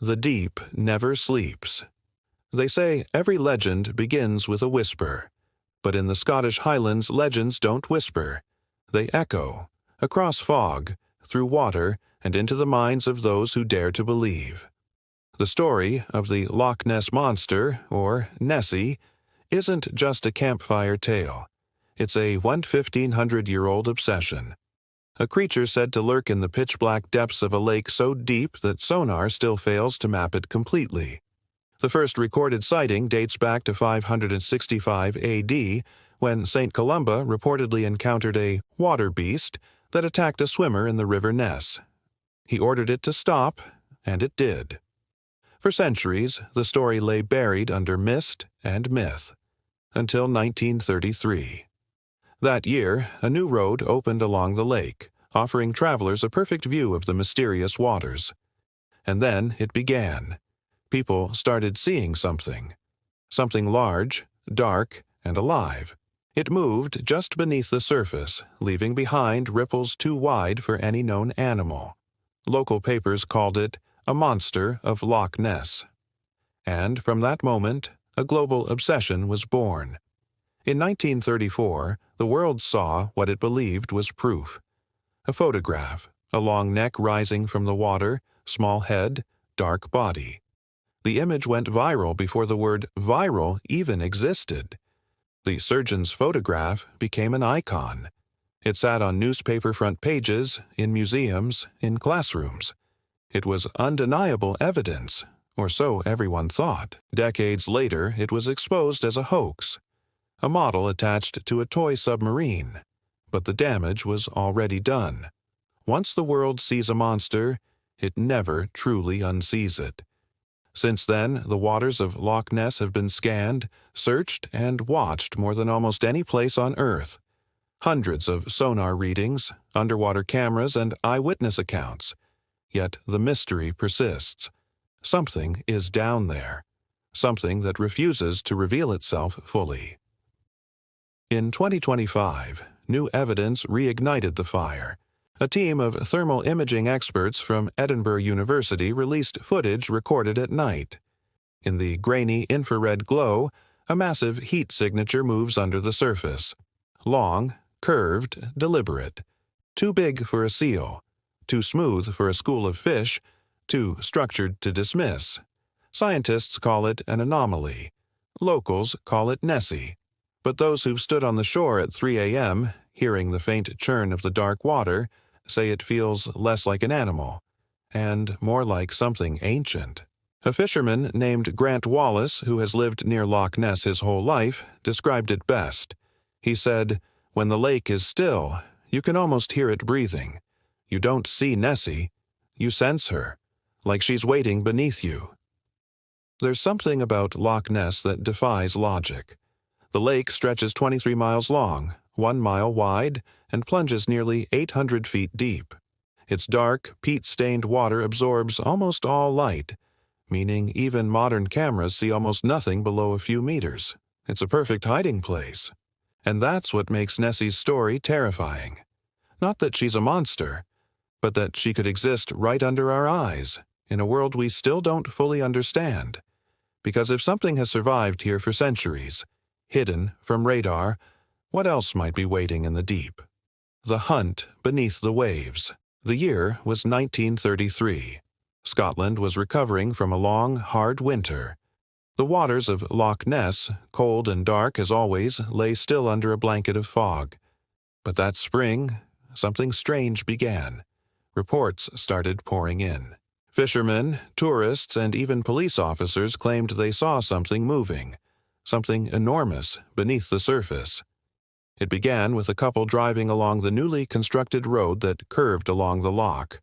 The deep never sleeps. They say every legend begins with a whisper, but in the Scottish Highlands legends don't whisper. They echo, across fog, through water, and into the minds of those who dare to believe. The story of the Loch Ness Monster, or Nessie, isn't just a campfire tale. It's a 1,500-year-old obsession. A creature said to lurk in the pitch-black depths of a lake so deep that sonar still fails to map it completely. The first recorded sighting dates back to 565 AD, when St. Columba reportedly encountered a water beast that attacked a swimmer in the River Ness. He ordered it to stop, and it did. For centuries, the story lay buried under mist and myth, until 1933. That year, a new road opened along the lake, offering travelers a perfect view of the mysterious waters. And then it began. People started seeing something. Something large, dark, and alive. It moved just beneath the surface, leaving behind ripples too wide for any known animal. Local papers called it a monster of Loch Ness. And from that moment, a global obsession was born. In 1934, the world saw what it believed was proof. A photograph, a long neck rising from the water, small head, dark body. The image went viral before the word viral even existed. The surgeon's photograph became an icon. It sat on newspaper front pages, in museums, in classrooms. It was undeniable evidence, or so everyone thought. Decades later, it was exposed as a hoax. A model attached to a toy submarine. But the damage was already done. Once the world sees a monster, it never truly unsees it. Since then, the waters of Loch Ness have been scanned, searched, and watched more than almost any place on Earth. Hundreds of sonar readings, underwater cameras, and eyewitness accounts. Yet the mystery persists. Something is down there. Something that refuses to reveal itself fully. In 2025, new evidence reignited the fire. A team of thermal imaging experts from Edinburgh University released footage recorded at night. In the grainy infrared glow, a massive heat signature moves under the surface. Long, curved, deliberate. Too big for a seal. Too smooth for a school of fish. Too structured to dismiss. Scientists call it an anomaly. Locals call it Nessie. But those who've stood on the shore at 3 a.m., hearing the faint churn of the dark water, say it feels less like an animal, and more like something ancient. A fisherman named Grant Wallace, who has lived near Loch Ness his whole life, described it best. He said, "When the lake is still, you can almost hear it breathing. You don't see Nessie, you sense her, like she's waiting beneath you." There's something about Loch Ness that defies logic. The lake stretches 23 miles long, 1 mile wide, and plunges nearly 800 feet deep. Its dark, peat-stained water absorbs almost all light, meaning even modern cameras see almost nothing below a few meters. It's a perfect hiding place. And that's what makes Nessie's story terrifying. Not that she's a monster, but that she could exist right under our eyes, in a world we still don't fully understand. Because if something has survived here for centuries, hidden from radar, what else might be waiting in the deep? The hunt beneath the waves. The year was 1933. Scotland was recovering from a long, hard winter. The waters of Loch Ness, cold and dark as always, lay still under a blanket of fog. But that spring, something strange began. Reports started pouring in. Fishermen, tourists, and even police officers claimed they saw something moving. Something enormous beneath the surface. It began with a couple driving along the newly constructed road that curved along the loch.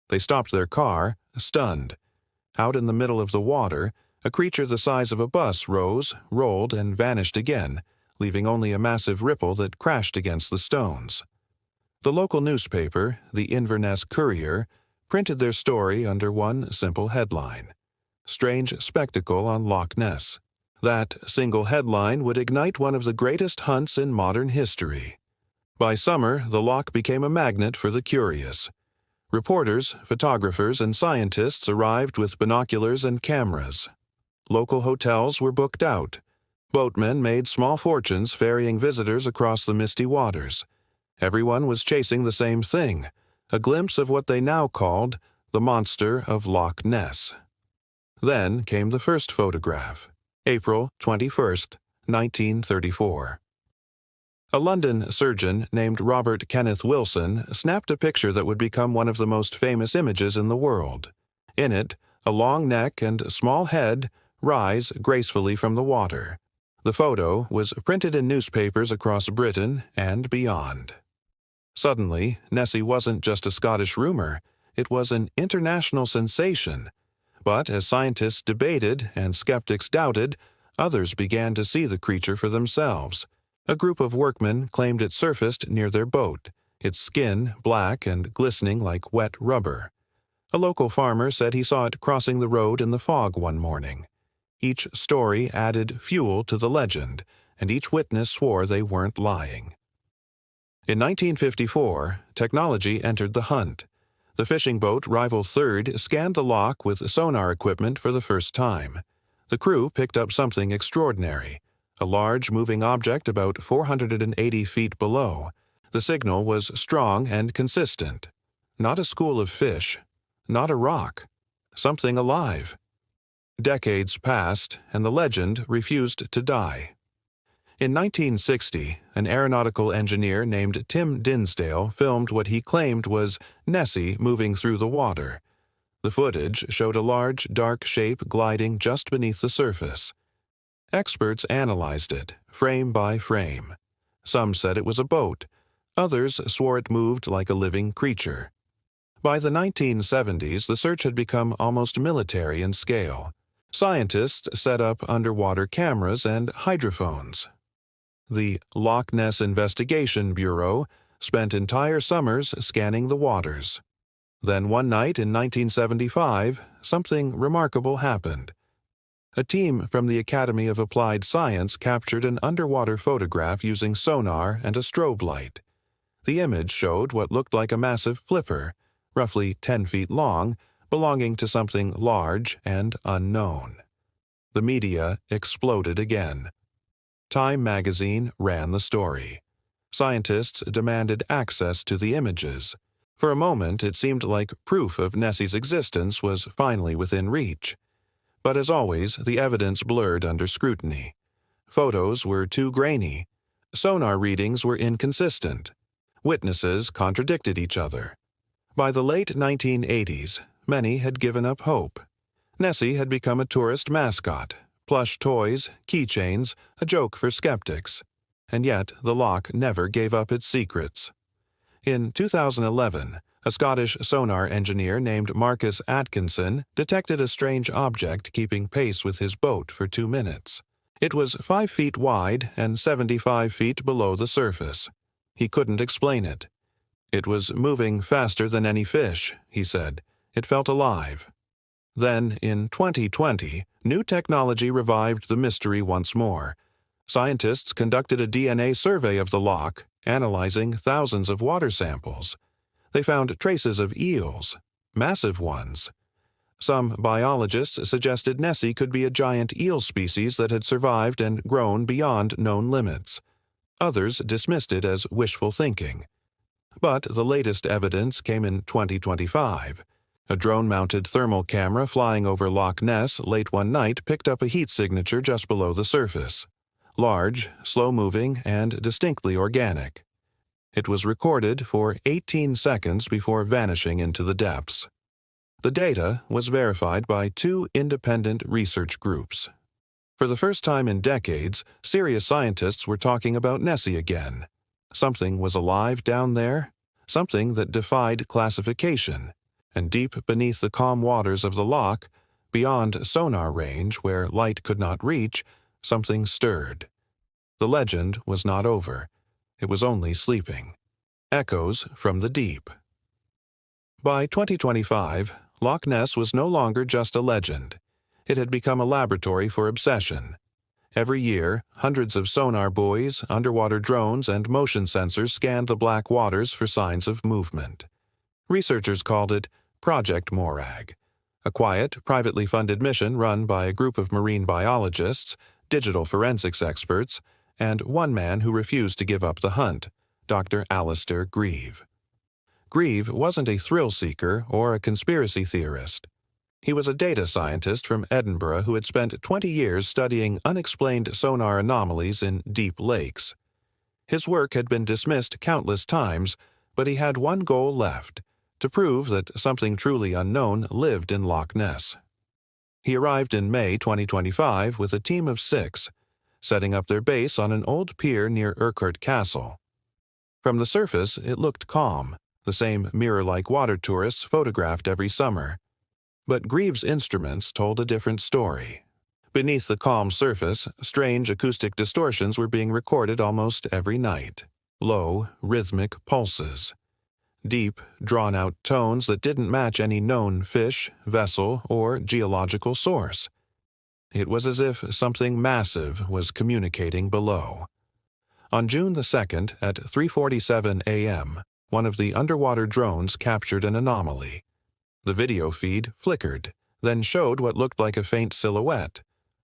They stopped their car, stunned. Out in the middle of the water, a creature the size of a bus rose, rolled, and vanished again, leaving only a massive ripple that crashed against the stones. The local newspaper, the Inverness Courier, printed their story under one simple headline: "Strange Spectacle on Loch Ness." That single headline would ignite one of the greatest hunts in modern history. By summer, the loch became a magnet for the curious. Reporters, photographers, and scientists arrived with binoculars and cameras. Local hotels were booked out. Boatmen made small fortunes ferrying visitors across the misty waters. Everyone was chasing the same thing, a glimpse of what they now called the monster of Loch Ness. Then came the first photograph, April 21, 1934. A London surgeon named Robert Kenneth Wilson snapped a picture that would become one of the most famous images in the world. In it, a long neck and small head rise gracefully from the water. The photo was printed in newspapers across Britain and beyond. Suddenly, Nessie wasn't just a Scottish rumor, it was an international sensation. But as scientists debated and skeptics doubted, others began to see the creature for themselves. A group of workmen claimed it surfaced near their boat, its skin black and glistening like wet rubber. A local farmer said he saw it crossing the road in the fog one morning. Each story added fuel to the legend, and each witness swore they weren't lying. In 1954, technology entered the hunt. The fishing boat Rival 3rd scanned the loch with sonar equipment for the first time. The crew picked up something extraordinary, a large moving object about 480 feet below. The signal was strong and consistent. Not a school of fish, not a rock, something alive. Decades passed, and the legend refused to die. In 1960, an aeronautical engineer named Tim Dinsdale filmed what he claimed was Nessie moving through the water. The footage showed a large, dark shape gliding just beneath the surface. Experts analyzed it, frame by frame. Some said it was a boat. Others swore it moved like a living creature. By the 1970s, the search had become almost military in scale. Scientists set up underwater cameras and hydrophones. The Loch Ness Investigation Bureau spent entire summers scanning the waters. Then one night in 1975, something remarkable happened. A team from the Academy of Applied Science captured an underwater photograph using sonar and a strobe light. The image showed what looked like a massive flipper, roughly 10 feet long, belonging to something large and unknown. The media exploded again. Time magazine ran the story. Scientists demanded access to the images. For a moment, it seemed like proof of Nessie's existence was finally within reach. But as always, the evidence blurred under scrutiny. Photos were too grainy. Sonar readings were inconsistent. Witnesses contradicted each other. By the late 1980s, many had given up hope. Nessie had become a tourist mascot, plush toys, keychains, a joke for skeptics. And yet the loch never gave up its secrets. In 2011, a Scottish sonar engineer named Marcus Atkinson detected a strange object keeping pace with his boat for 2 minutes. It was 5 feet wide and 75 feet below the surface. He couldn't explain it. It was moving faster than any fish, he said. It felt alive. Then, in 2020, new technology revived the mystery once more. Scientists conducted a DNA survey of the loch, analyzing thousands of water samples. They found traces of eels, massive ones. Some biologists suggested Nessie could be a giant eel species that had survived and grown beyond known limits. Others dismissed it as wishful thinking. But the latest evidence came in 2025. A drone-mounted thermal camera flying over Loch Ness late one night picked up a heat signature just below the surface. Large, slow-moving, and distinctly organic. It was recorded for 18 seconds before vanishing into the depths. The data was verified by 2 independent research groups. For the first time in decades, serious scientists were talking about Nessie again. Something was alive down there, something that defied classification, and deep beneath the calm waters of the loch, beyond sonar range where light could not reach, something stirred. The legend was not over. It was only sleeping. Echoes from the deep. By 2025, Loch Ness was no longer just a legend. It had become a laboratory for obsession. Every year, hundreds of sonar buoys, underwater drones, and motion sensors scanned the black waters for signs of movement. Researchers called it Project Morag, a quiet, privately funded mission run by a group of marine biologists, digital forensics experts, and one man who refused to give up the hunt, Dr. Alistair Grieve. Grieve wasn't a thrill-seeker or a conspiracy theorist. He was a data scientist from Edinburgh who had spent 20 years studying unexplained sonar anomalies in deep lakes. His work had been dismissed countless times, but he had one goal left: to prove that something truly unknown lived in Loch Ness. He arrived in May 2025 with a team of 6, setting up their base on an old pier near Urquhart Castle. From the surface, it looked calm, the same mirror-like water tourists photographed every summer. But Grieve's instruments told a different story. Beneath the calm surface, strange acoustic distortions were being recorded almost every night. Low, rhythmic pulses. Deep, drawn-out tones that didn't match any known fish, vessel, or geological source. It was as if something massive was communicating below. On June the 2nd, at 3:47 a.m., one of the underwater drones captured an anomaly. The video feed flickered, then showed what looked like a faint silhouette,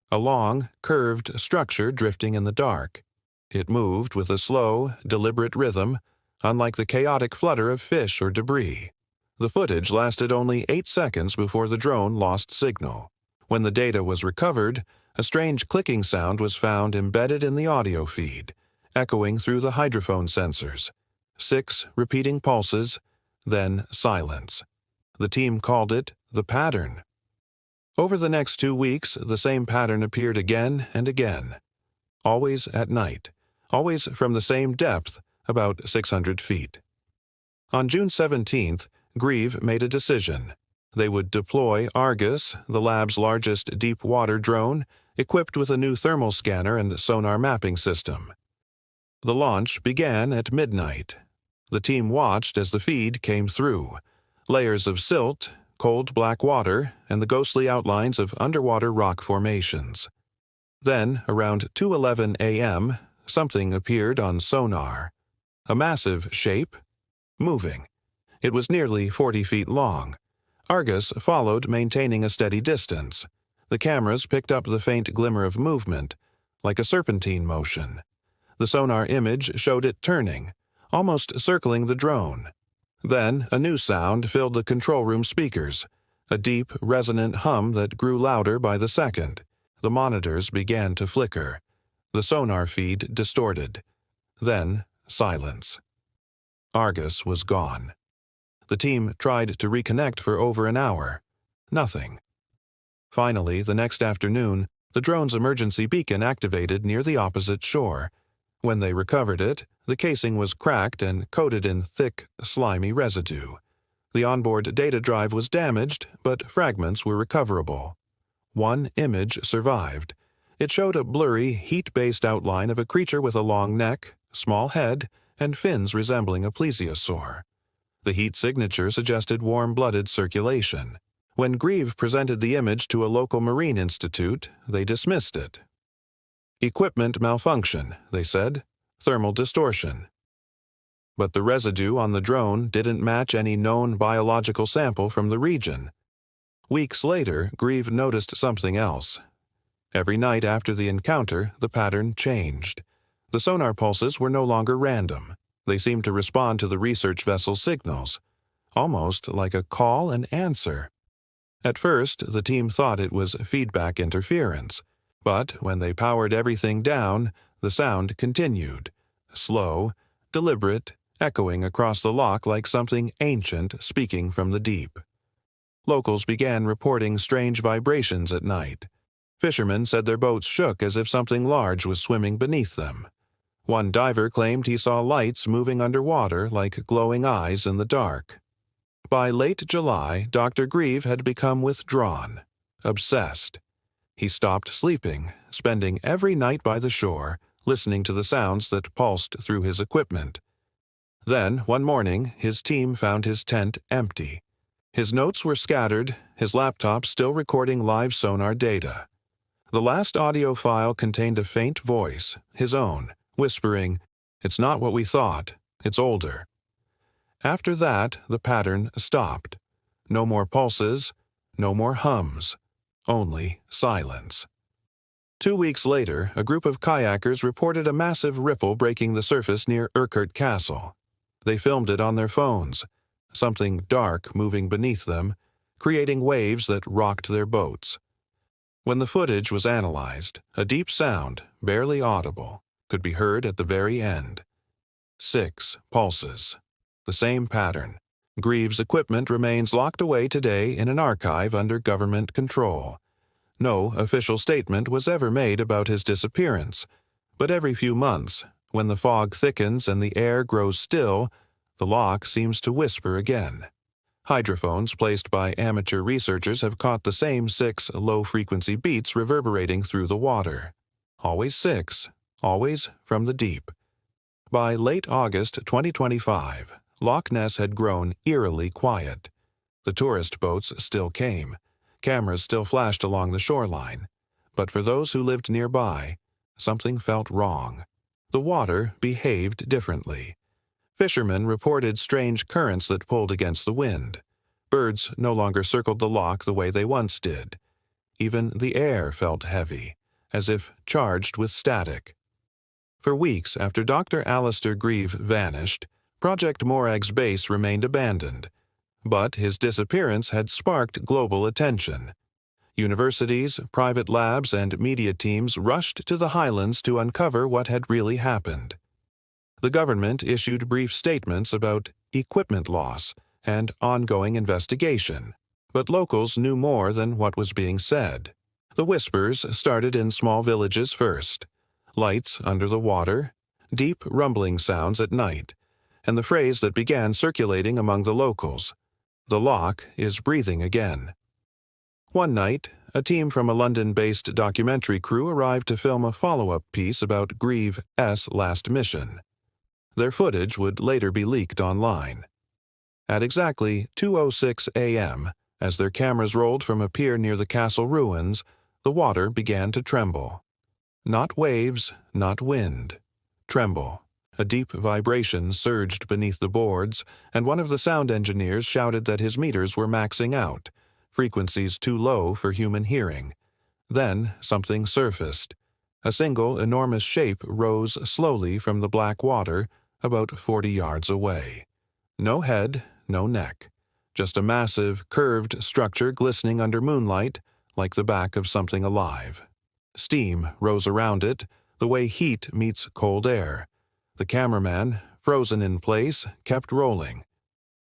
a long, curved structure drifting in the dark. It moved with a slow, deliberate rhythm, unlike the chaotic flutter of fish or debris. The footage lasted only 8 seconds before the drone lost signal. When the data was recovered, a strange clicking sound was found embedded in the audio feed, echoing through the hydrophone sensors. 6 repeating pulses, then silence. The team called it the pattern. Over the next 2 weeks, the same pattern appeared again and again. Always at night, always from the same depth, about 600 feet. On June 17th, Grieve made a decision. They would deploy Argus, the lab's largest deep-water drone, equipped with a new thermal scanner and sonar mapping system. The launch began at midnight. The team watched as the feed came through. Layers of silt, cold black water, and the ghostly outlines of underwater rock formations. Then, around 2:11 a.m., something appeared on sonar. A massive shape, moving. It was nearly 40 feet long. Argus followed, maintaining a steady distance. The cameras picked up the faint glimmer of movement, like a serpentine motion. The sonar image showed it turning, almost circling the drone. Then a new sound filled the control room speakers, a deep, resonant hum that grew louder by the second. The monitors began to flicker. The sonar feed distorted. Then silence. Argus was gone. The team tried to reconnect for over an hour. Nothing. Finally, the next afternoon, the drone's emergency beacon activated near the opposite shore. When they recovered it, the casing was cracked and coated in thick, slimy residue. The onboard data drive was damaged, but fragments were recoverable. One image survived. It showed a blurry, heat-based outline of a creature with a long neck, small head, and fins resembling a plesiosaur. The heat signature suggested warm-blooded circulation. When Grieve presented the image to a local marine institute, they dismissed it. Equipment malfunction, they said. Thermal distortion. But the residue on the drone didn't match any known biological sample from the region. Weeks later, Grieve noticed something else. Every night after the encounter, the pattern changed. The sonar pulses were no longer random. They seemed to respond to the research vessel's signals, almost like a call and answer. At first, the team thought it was feedback interference, but when they powered everything down, the sound continued, slow, deliberate, echoing across the loch like something ancient speaking from the deep. Locals began reporting strange vibrations at night. Fishermen said their boats shook as if something large was swimming beneath them. One diver claimed he saw lights moving underwater like glowing eyes in the dark. By late July, Dr. Grieve had become withdrawn, obsessed. He stopped sleeping, spending every night by the shore, listening to the sounds that pulsed through his equipment. Then, one morning, his team found his tent empty. His notes were scattered, his laptop still recording live sonar data. The last audio file contained a faint voice, his own, whispering, "It's not what we thought. It's older." After that, the pattern stopped. No more pulses, no more hums, only silence. 2 weeks later, a group of kayakers reported a massive ripple breaking the surface near Urquhart Castle. They filmed it on their phones, something dark moving beneath them, creating waves that rocked their boats. When the footage was analyzed, a deep sound, barely audible, could be heard at the very end. 6 pulses. The same pattern. Greaves' equipment remains locked away today in an archive under government control. No official statement was ever made about his disappearance, but every few months, when the fog thickens and the air grows still, the loch seems to whisper again. Hydrophones placed by amateur researchers have caught the same 6 low-frequency beats reverberating through the water. Always 6, always from the deep. By late August 2025, Loch Ness had grown eerily quiet. The tourist boats still came. Cameras still flashed along the shoreline. But for those who lived nearby, something felt wrong. The water behaved differently. Fishermen reported strange currents that pulled against the wind. Birds no longer circled the loch the way they once did. Even the air felt heavy, as if charged with static. For weeks after Dr. Alistair Grieve vanished, Project Morag's base remained abandoned. But his disappearance had sparked global attention. Universities, private labs, and media teams rushed to the highlands to uncover what had really happened. The government issued brief statements about equipment loss and ongoing investigation, but locals knew more than what was being said. The whispers started in small villages first. Lights under the water, deep rumbling sounds at night, and the phrase that began circulating among the locals, "The loch is breathing again." One night, a team from a London-based documentary crew arrived to film a follow-up piece about Grieve's last mission. Their footage would later be leaked online. At exactly 2:06 a.m., as their cameras rolled from a pier near the castle ruins, the water began to tremble. Not waves, not wind. Tremble. A deep vibration surged beneath the boards, and one of the sound engineers shouted that his meters were maxing out, frequencies too low for human hearing. Then something surfaced. A single enormous shape rose slowly from the black water, about 40 yards away. No head, no neck. Just a massive, curved structure glistening under moonlight, like the back of something alive. Steam rose around it, the way heat meets cold air. The cameraman, frozen in place, kept rolling.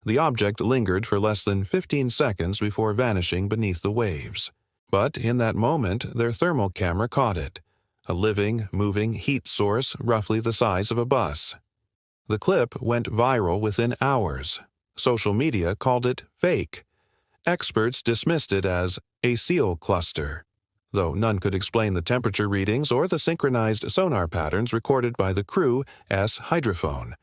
The object lingered for less than 15 seconds before vanishing beneath the waves. But in that moment, their thermal camera caught it, a living, moving heat source roughly the size of a bus. The clip went viral within hours. Social media called it fake. Experts dismissed it as a seal cluster, though none could explain the temperature readings or the synchronized sonar patterns recorded by the crew's hydrophone.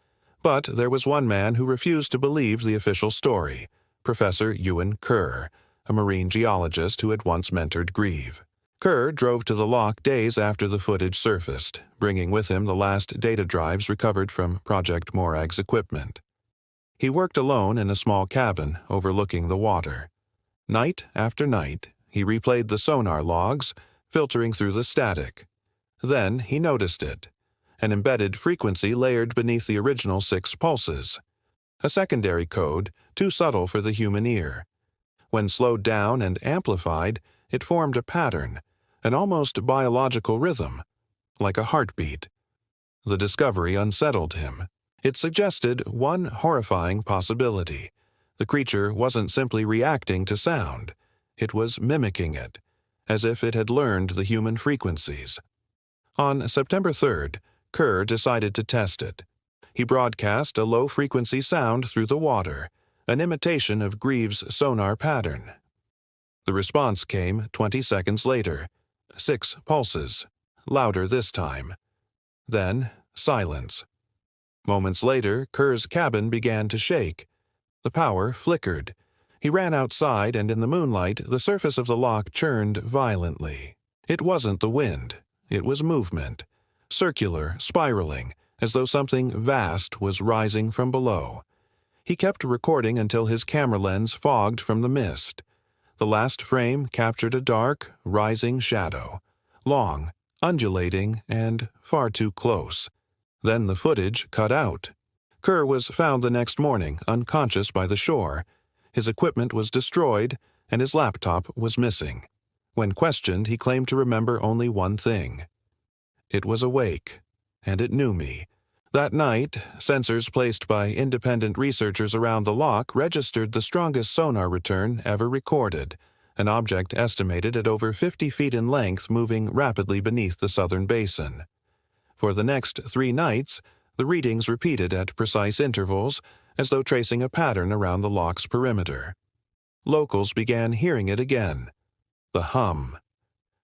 But there was one man who refused to believe the official story, Professor Ewan Kerr, a marine geologist who had once mentored Grieve. Kerr drove to the loch days after the footage surfaced, bringing with him the last data drives recovered from Project Morag's equipment. He worked alone in a small cabin overlooking the water. Night after night, he replayed the sonar logs, filtering through the static. Then he noticed it, an embedded frequency layered beneath the original 6 pulses. A secondary code, too subtle for the human ear. When slowed down and amplified, it formed a pattern, an almost biological rhythm, like a heartbeat. The discovery unsettled him. It suggested one horrifying possibility. The creature wasn't simply reacting to sound. It was mimicking it, as if it had learned the human frequencies. On September 3rd, Kerr decided to test it. He broadcast a low-frequency sound through the water, an imitation of Grieve's sonar pattern. The response came 20 seconds later, 6 pulses, louder this time. Then silence. Moments later, Kerr's cabin began to shake. The power flickered. He ran outside, and in the moonlight, the surface of the loch churned violently. It wasn't the wind. It was movement. Circular, spiraling, as though something vast was rising from below. He kept recording until his camera lens fogged from the mist. The last frame captured a dark, rising shadow, long, undulating, and far too close. Then the footage cut out. Kerr was found the next morning, unconscious by the shore. His equipment was destroyed, and his laptop was missing. When questioned, he claimed to remember only one thing. It was awake, and it knew me. That night, sensors placed by independent researchers around the loch registered the strongest sonar return ever recorded, an object estimated at over 50 feet in length moving rapidly beneath the southern basin. For the next 3 nights, the readings repeated at precise intervals, as though tracing a pattern around the loch's perimeter. Locals began hearing it again. The hum.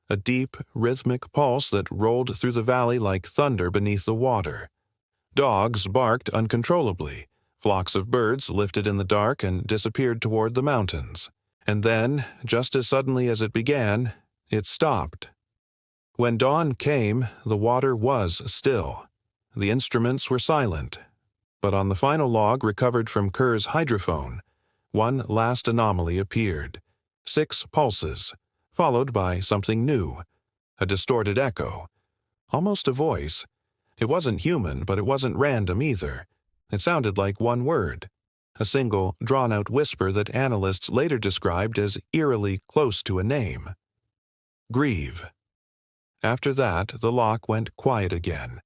A deep, rhythmic pulse that rolled through the valley like thunder beneath the water. Dogs barked uncontrollably. Flocks of birds lifted in the dark and disappeared toward the mountains. And then, just as suddenly as it began, it stopped. When dawn came, the water was still. The instruments were silent. But on the final log recovered from Kerr's hydrophone, one last anomaly appeared. 6 pulses, followed by something new. A distorted echo. Almost a voice. It wasn't human, but it wasn't random either. It sounded like one word. A single, drawn-out whisper that analysts later described as eerily close to a name. Grieve. After that, the loch went quiet again.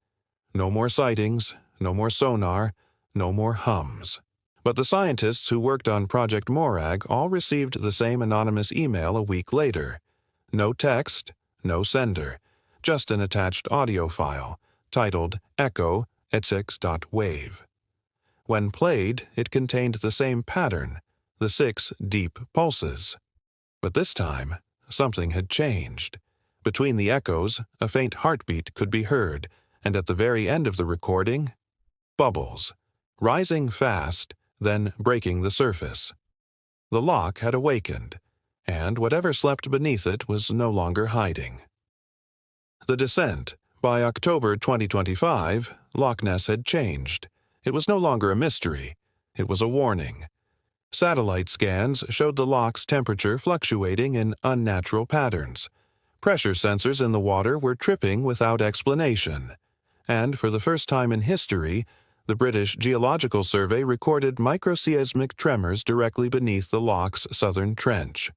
No more sightings, no more sonar, no more hums. But the scientists who worked on Project Morag all received the same anonymous email a week later. No text, no sender, just an attached audio file, titled Echo @6.wave. When played, it contained the same pattern, the 6 deep pulses. But this time, something had changed. Between the echoes, a faint heartbeat could be heard, and at the very end of the recording, bubbles, rising fast, then breaking the surface. The loch had awakened, and whatever slept beneath it was no longer hiding. The descent. By October 2025, Loch Ness had changed. It was no longer a mystery. It was a warning. Satellite scans showed the loch's temperature fluctuating in unnatural patterns. Pressure sensors in the water were tripping without explanation. And for the first time in history, the British Geological Survey recorded microseismic tremors directly beneath the loch's southern trench.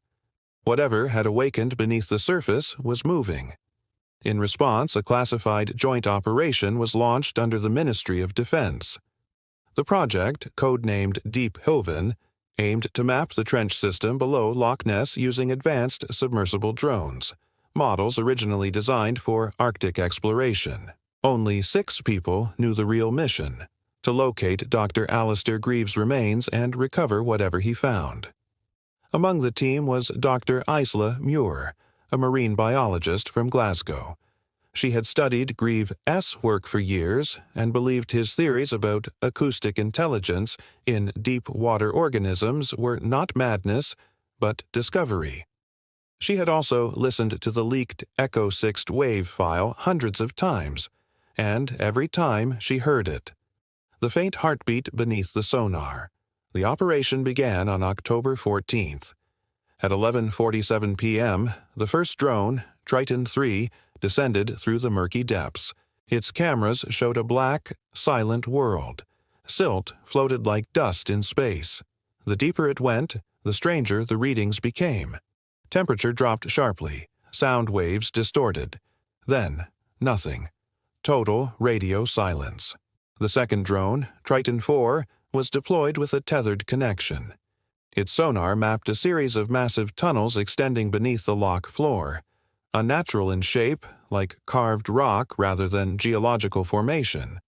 Whatever had awakened beneath the surface was moving. In response, a classified joint operation was launched under the Ministry of Defense. The project, codenamed Deep Hoven, aimed to map the trench system below Loch Ness using advanced submersible drones, models originally designed for Arctic exploration. Only 6 people knew the real mission: to locate Dr. Alistair Greaves' remains and recover whatever he found. Among the team was Dr. Isla Muir, a marine biologist from Glasgow. She had studied Greaves' work for years and believed his theories about acoustic intelligence in deep water organisms were not madness, but discovery. She had also listened to the leaked Echo 6 wave file hundreds of times, and every time she heard it. The faint heartbeat beneath the sonar. The operation began on October 14th. At 11:47 p.m., the first drone, Triton 3, descended through the murky depths. Its cameras showed a black, silent world. Silt floated like dust in space. The deeper it went, the stranger the readings became. Temperature dropped sharply, sound waves distorted. Then, nothing. Total radio silence. The second drone, Triton 4, was deployed with a tethered connection. Its sonar mapped a series of massive tunnels extending beneath the loch floor, unnatural in shape, like carved rock rather than geological formation.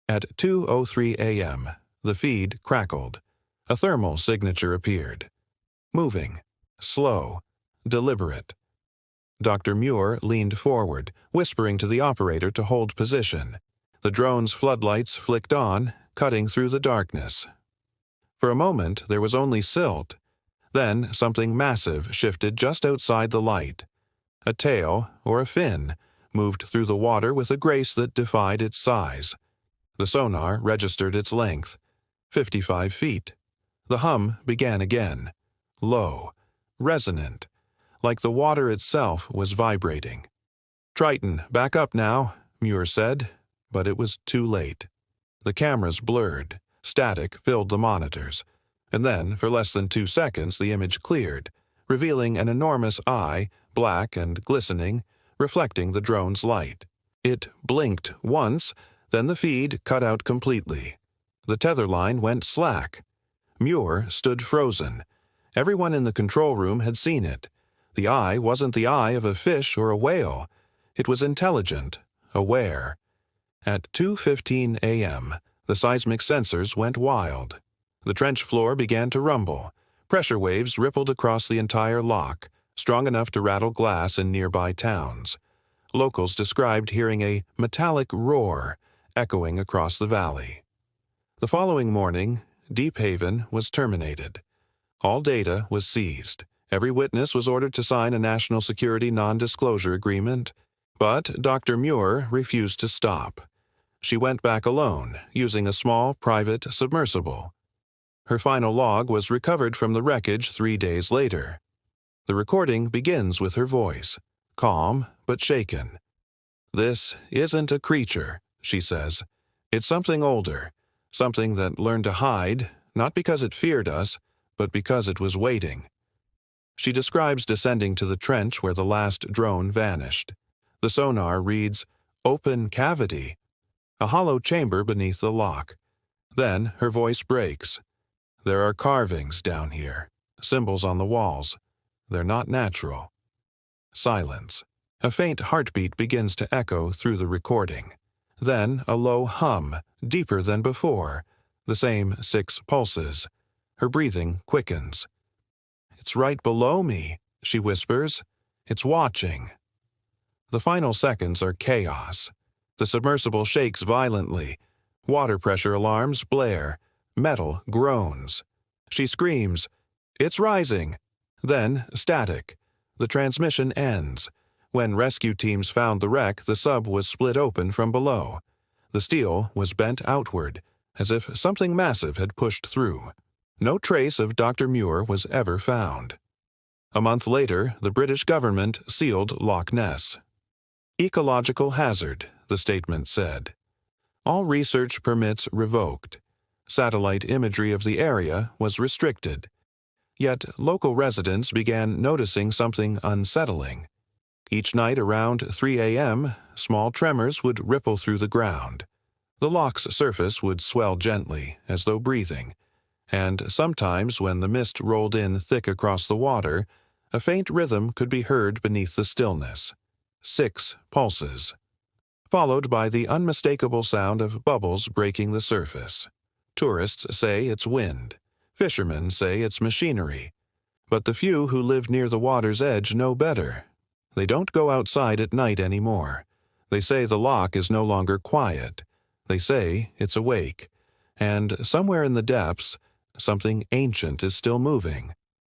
At 2:03 a.m., the feed crackled. A thermal signature appeared. Moving, slow, deliberate. Dr. Muir leaned forward, whispering to the operator to hold position. The drone's floodlights flicked on, cutting through the darkness. For a moment, there was only silt. Then something massive shifted just outside the light. A tail, or a fin, moved through the water with a grace that defied its size. The sonar registered its length. 55 feet. The hum began again, low, resonant, like the water itself was vibrating. "Triton, back up now," Muir said, but it was too late. The cameras blurred, static filled the monitors, and then, for less than 2 seconds, the image cleared, revealing an enormous eye, black and glistening, reflecting the drone's light. It blinked once, then the feed cut out completely. The tether line went slack. Muir stood frozen. Everyone in the control room had seen it. The eye wasn't the eye of a fish or a whale. It was intelligent, aware. At 2:15 a.m., the seismic sensors went wild. The trench floor began to rumble. Pressure waves rippled across the entire lock, strong enough to rattle glass in nearby towns. Locals described hearing a metallic roar echoing across the valley. The following morning, Deep Haven was terminated. All data was seized. Every witness was ordered to sign a national security non-disclosure agreement, but Dr. Muir refused to stop. She went back alone, using a small, private submersible. Her final log was recovered from the wreckage 3 days later. The recording begins with her voice, calm but shaken. "This isn't a creature," she says. "It's something older, something that learned to hide, not because it feared us, but because it was waiting." She describes descending to the trench where the last drone vanished. The sonar reads, "Open cavity," a hollow chamber beneath the lock. Then her voice breaks. "There are carvings down here, symbols on the walls. They're not natural." Silence. A faint heartbeat begins to echo through the recording. Then a low hum, deeper than before, the same 6 pulses. Her breathing quickens. "It's right below me," she whispers. "It's watching." The final seconds are chaos. The submersible shakes violently. Water pressure alarms blare. Metal groans. She screams, "It's rising!" Then static. The transmission ends. When rescue teams found the wreck, the sub was split open from below. The steel was bent outward, as if something massive had pushed through. No trace of Dr. Muir was ever found. A month later, the British government sealed Loch Ness. "Ecological hazard," the statement said. All research permits revoked. Satellite imagery of the area was restricted. Yet local residents began noticing something unsettling. Each night around 3 a.m., small tremors would ripple through the ground. The loch's surface would swell gently, as though breathing, and sometimes when the mist rolled in thick across the water, a faint rhythm could be heard beneath the stillness. 6 pulses, followed by the unmistakable sound of bubbles breaking the surface. Tourists say it's wind. Fishermen say it's machinery. But the few who live near the water's edge know better. They don't go outside at night anymore. They say the loch is no longer quiet. They say it's awake. And somewhere in the depths, something ancient is still moving.